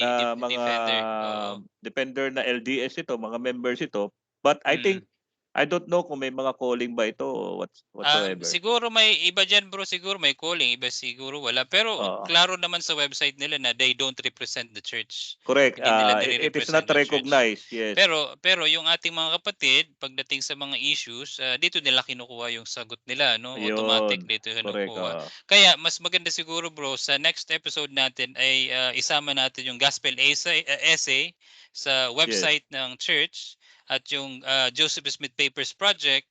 na mga defender, oo. defender na LDS ito, mga members ito. But I Mm. think I don't know kung may mga calling ba ito o whatsoever. Siguro may iba diyan bro, siguro may calling, iba siguro wala. Pero Oo. klaro naman sa website nila na they don't represent the church. Correct, Hindi nila it is not nire-represent the church. recognized, yes. Pero yung ating mga kapatid pagdating sa mga issues, dito nila kinukuha yung sagot nila 'no, automatic Ayun, dito correct, kinukuha. oo. Kaya mas maganda siguro bro sa next episode natin ay, isama natin yung gospel essay sa Yes, website ng church at yung, Joseph Smith Papers Project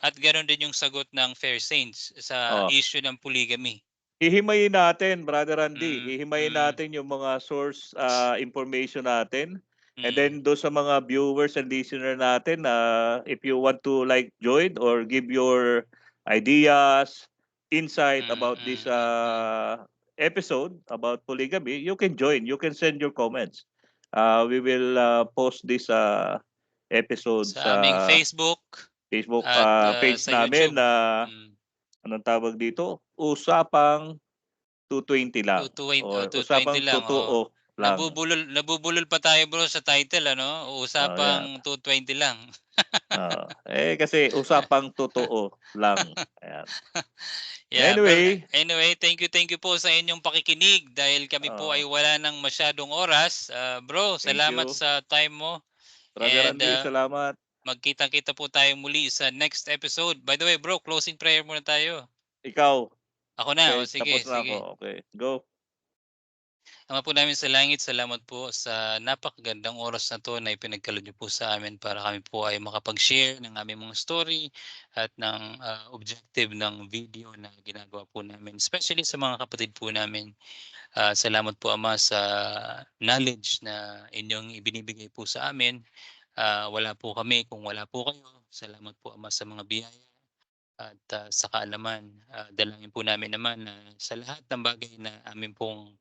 at gano'n din yung sagot ng Fair Saints sa oo. issue ng polygamy. Hihimayin natin, Brother Randy, Mm, hihimayin mm, natin yung mga source, information natin. And mm, then dun sa mga viewers and listener natin, if you want to like join or give your ideas, insight mm, about this, mm, mm. episode about polygamy, you can join. You can send your comments. We will post this episode Sa aming sa Facebook Facebook at page sa namin YouTube. na Mm. anong tawag dito? Usapang 220 lang 220 usapang lang, oo. totoo lang. Nabubulol pa tayo bro sa title ano, Yan. usapang 220 lang. Kasi usapang totoo lang, ayan. Yeah, well, Anyway, anyway, thank you po sa inyong pakikinig dahil kami po oo, ay wala ng masyadong oras. Bro, thank salamat you. sa time mo Brother and Randy, salamat. magkita-kita po tayo muli sa next episode. By the way, bro, closing prayer muna tayo. Ikaw, Ako na, o okay, sige, tapos na sige. ako. Okay, go. Ama po namin sa langit, salamat po sa napakagandang oras na 'to na ipinagkaloob niyo po sa amin para kami po ay makapag-share ng aming mga story at ng, objective ng video na ginagawa po namin, especially sa mga kapatid po namin. Salamat po Ama sa knowledge na inyong ibinibigay po sa amin. Wala po kami kung wala po kayo. Salamat po Ama sa mga biyaya at, sa kaalaman. Dalangin po namin naman na sa lahat ng bagay na amin pong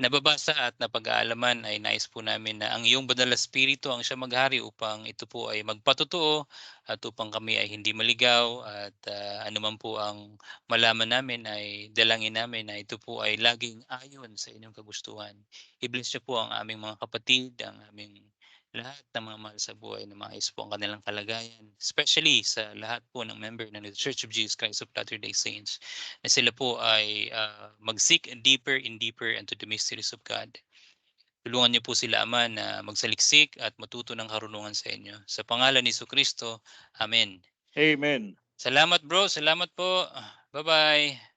nababasa at napag-aalaman ay nais po namin na ang iyong banal na espiritu ang siyang maghari upang ito po ay magpatotoo at upang kami ay hindi maligaw at anuman po ang malaman namin ay dalangin namin na ito po ay laging ayon sa inyong kagustuhan. I-bless niyo po ang aming mga kapatid, ang aming lahat ng mga mahal sa buhay na maayos po ang kanilang kalagayan, especially sa lahat po ng member ng The Church of Jesus Christ of Latter-day Saints na sila po ay mag-seek deeper and deeper into the mysteries of God. Tulungan niyo po sila Ama na magsaliksik at matuto ng karunungan sa inyo. Sa pangalan ni Kristo, Amen. Amen. Salamat bro, salamat po. Bye-bye.